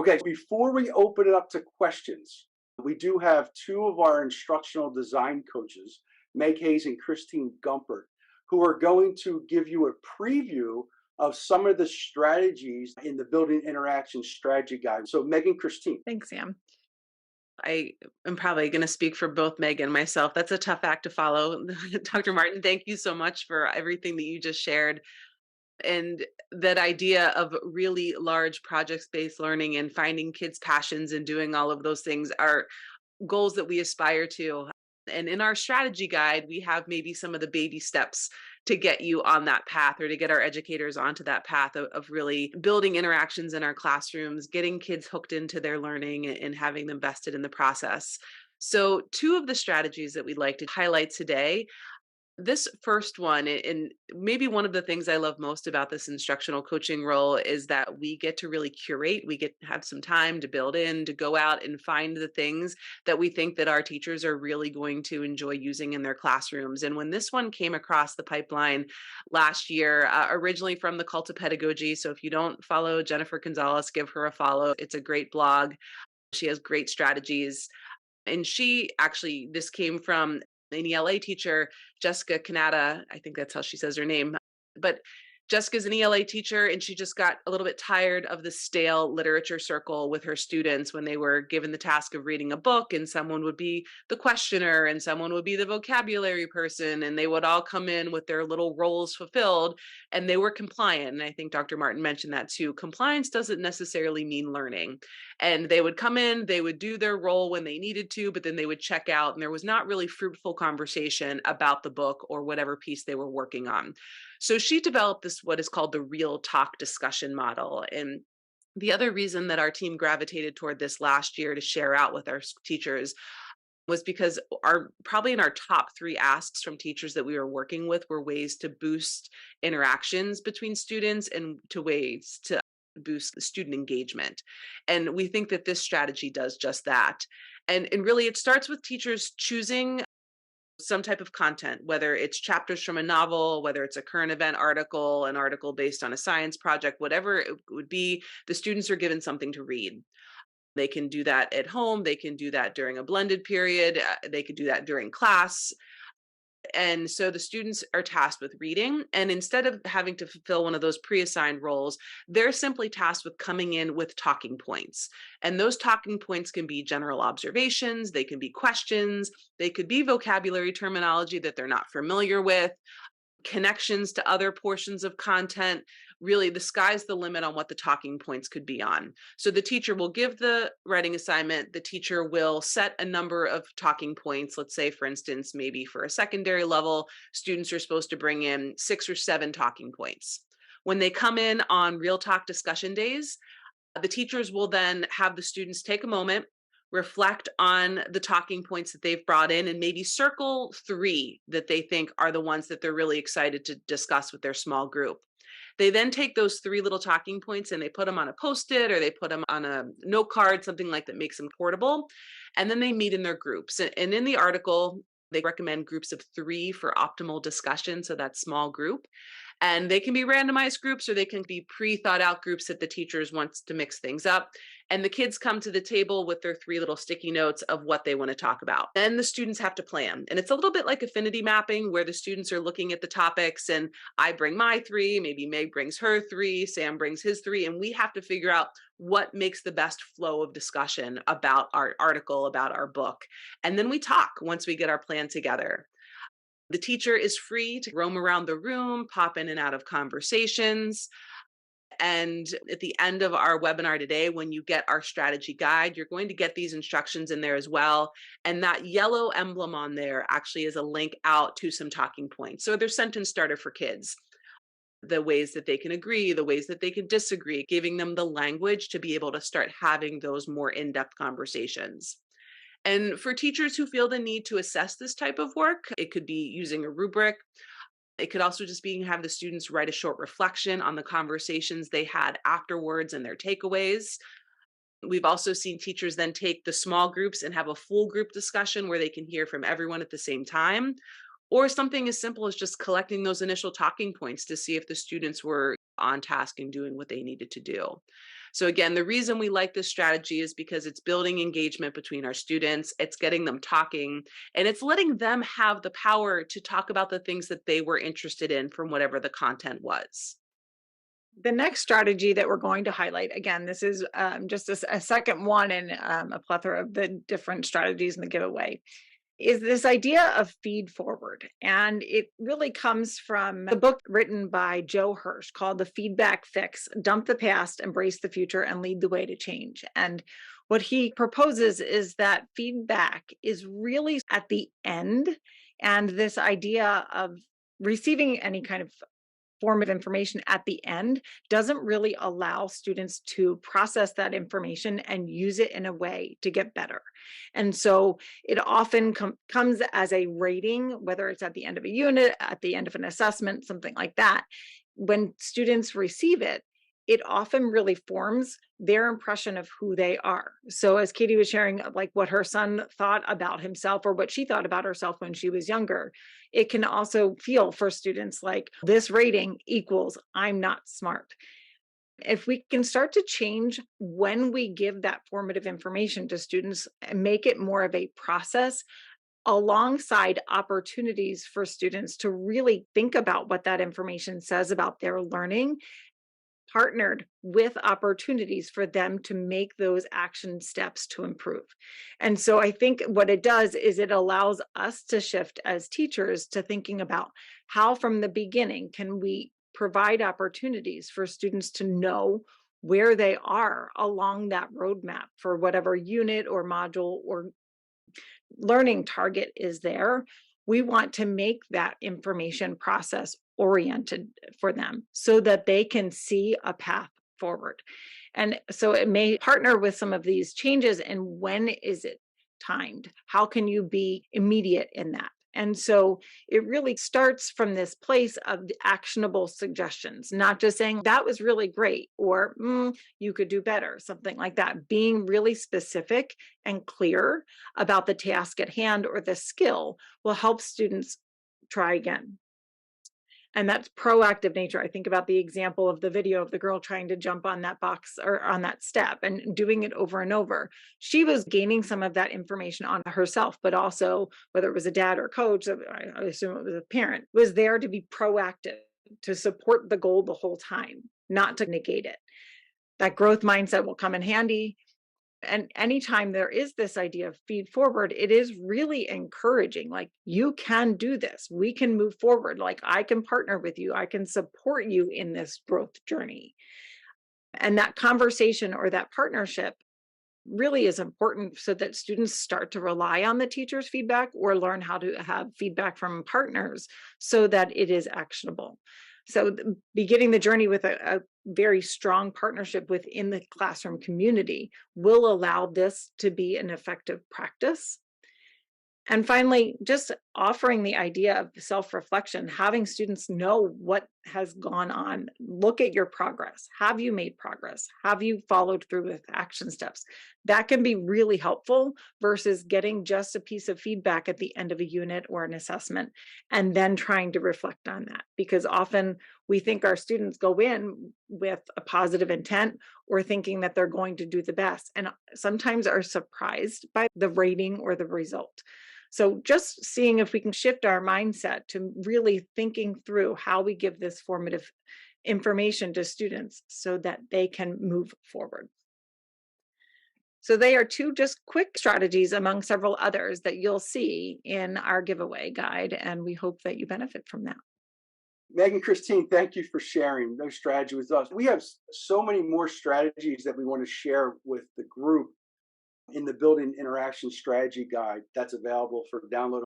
Okay, before we open it up to questions, we do have two of our instructional design coaches, Meg Hayes and Christine Gumpert, who are going to give you a preview of some of the strategies in the Building Interaction Strategy Guide. So, Meg and Christine. Thanks, Sam. I am probably going to speak for both Meg and myself. That's a tough act to follow. Dr. Martin, thank you so much for everything that you just shared. And that idea of really large project-based learning and finding kids' passions and doing all of those things are goals that we aspire to. And in our strategy guide, we have maybe some of the baby steps to get you on that path or to get our educators onto that path of really building interactions in our classrooms, getting kids hooked into their learning and having them vested in the process. So, two of the strategies that we'd like to highlight today, this first one, and maybe one of the things I love most about this instructional coaching role is that we get to really curate. We get to have some time to build in, to go out and find the things that we think that our teachers are really going to enjoy using in their classrooms. And when this one came across the pipeline last year, originally from the Cult of Pedagogy. So if you don't follow Jennifer Gonzalez, give her a follow. It's a great blog. She has great strategies. And she actually, this came from an ELA teacher, Jessica Kanata. I think that's how she says her name. But Jessica's an ELA teacher, and she just got a little bit tired of the stale literature circle with her students when they were given the task of reading a book, and someone would be the questioner and someone would be the vocabulary person, and they would all come in with their little roles fulfilled, and they were compliant. And I think Dr. Martin mentioned that too. Compliance doesn't necessarily mean learning. And they would come in, they would do their role when they needed to, but then they would check out, and there was not really fruitful conversation about the book or whatever piece they were working on. So she developed this, what is called the real talk discussion model. And the other reason that our team gravitated toward this last year to share out with our teachers was because our probably in our top three asks from teachers that we were working with were ways to boost interactions between students and to ways to boost student engagement. And we think that this strategy does just that. And really it starts with teachers choosing some type of content, whether it's chapters from a novel, whether it's a current event article, an article based on a science project, whatever it would be, the students are given something to read. They can do that at home. They can do that during a blended period. They could do that during class. And so the students are tasked with reading. And instead of having to fulfill one of those pre assigned roles, they're simply tasked with coming in with talking points. And those talking points can be general observations, they can be questions, they could be vocabulary terminology that they're not familiar with, connections to other portions of content. Really, the sky's the limit on what the talking points could be on. So the teacher will give the writing assignment, the teacher will set a number of talking points. Let's say, for instance, maybe for a secondary level, students are supposed to bring in 6 or 7 talking points. When they come in on real talk discussion days, the teachers will then have the students take a moment, reflect on the talking points that they've brought in, and maybe circle 3 that they think are the ones that they're really excited to discuss with their small group. They then take those 3 little talking points and they put them on a Post-it or they put them on a note card, something like that makes them portable. And then they meet in their groups. And in the article, they recommend groups of 3 for optimal discussion. So that's small group. And they can be randomized groups or they can be pre-thought out groups that the teachers wants to mix things up. And the kids come to the table with their 3 little sticky notes of what they want to talk about. Then the students have to plan. And it's a little bit like affinity mapping where the students are looking at the topics and I bring my 3, maybe Meg brings her 3, Sam brings his 3, and we have to figure out what makes the best flow of discussion about our article, about our book. And then we talk once we get our plan together. The teacher is free to roam around the room, pop in and out of conversations. And at the end of our webinar today, when you get our strategy guide, you're going to get these instructions in there as well. And that yellow emblem on there actually is a link out to some talking points. So they're sentence starter for kids. The ways that they can agree, the ways that they can disagree, giving them the language to be able to start having those more in-depth conversations. And for teachers who feel the need to assess this type of work, it could be using a rubric. It could also just be have the students write a short reflection on the conversations they had afterwards and their takeaways. We've also seen teachers then take the small groups and have a full group discussion where they can hear from everyone at the same time, or something as simple as just collecting those initial talking points to see if the students were on task and doing what they needed to do. So again, the reason we like this strategy is because it's building engagement between our students, it's getting them talking, and it's letting them have the power to talk about the things that they were interested in from whatever the content was. The next strategy that we're going to highlight, again, this is just a second one in a plethora of the different strategies in the giveaway, is this idea of feed forward. And it really comes from the book written by Joe Hirsch called The Feedback Fix: Dump the Past, Embrace the Future, and Lead the Way to Change. And what he proposes is that feedback is really at the end. And this idea of receiving any kind of form of information at the end doesn't really allow students to process that information and use it in a way to get better. And so it often comes as a rating, whether it's at the end of a unit, at the end of an assessment, something like that. When students receive it, it often really forms their impression of who they are. So as Katie was sharing, like what her son thought about himself or what she thought about herself when she was younger, it can also feel for students like this rating equals I'm not smart. If we can start to change when we give that formative information to students and make it more of a process alongside opportunities for students to really think about what that information says about their learning, partnered with opportunities for them to make those action steps to improve. And so I think what it does is it allows us to shift as teachers to thinking about how from the beginning can we provide opportunities for students to know where they are along that roadmap for whatever unit or module or learning target is there. We want to make that information process oriented for them so that they can see a path forward. And so it may partner with some of these changes. And when is it timed? How can you be immediate in that? And so it really starts from this place of the actionable suggestions, not just saying that was really great or you could do better, something like that. Being really specific and clear about the task at hand or the skill will help students try again. And that's proactive nature. I think about the example of the video of the girl trying to jump on that box or on that step and doing it over and over. She was gaining some of that information on herself, but also whether it was a dad or coach, I assume it was a parent, was there to be proactive, to support the goal the whole time, not to negate it. That growth mindset will come in handy. And anytime there is this idea of feed forward, it is really encouraging. Like, you can do this. We can move forward. Like, I can partner with you. I can support you in this growth journey. And that conversation or that partnership really is important so that students start to rely on the teacher's feedback or learn how to have feedback from partners so that it is actionable. So beginning the journey with a very strong partnership within the classroom community will allow this to be an effective practice. And finally, just offering the idea of self-reflection, having students know what has gone on. Look at your progress. Have you made progress? Have you followed through with action steps? That can be really helpful versus getting just a piece of feedback at the end of a unit or an assessment and then trying to reflect on that. Because often we think our students go in with a positive intent or thinking that they're going to do the best, and sometimes are surprised by the rating or the result. So just seeing if we can shift our mindset to really thinking through how we give this formative information to students so that they can move forward. So they are two just quick strategies among several others that you'll see in our giveaway guide, and we hope that you benefit from that. Megan, Christine, thank you for sharing those strategies with us. We have so many more strategies that we want to share with the group in the Building Interaction Strategy Guide that's available for download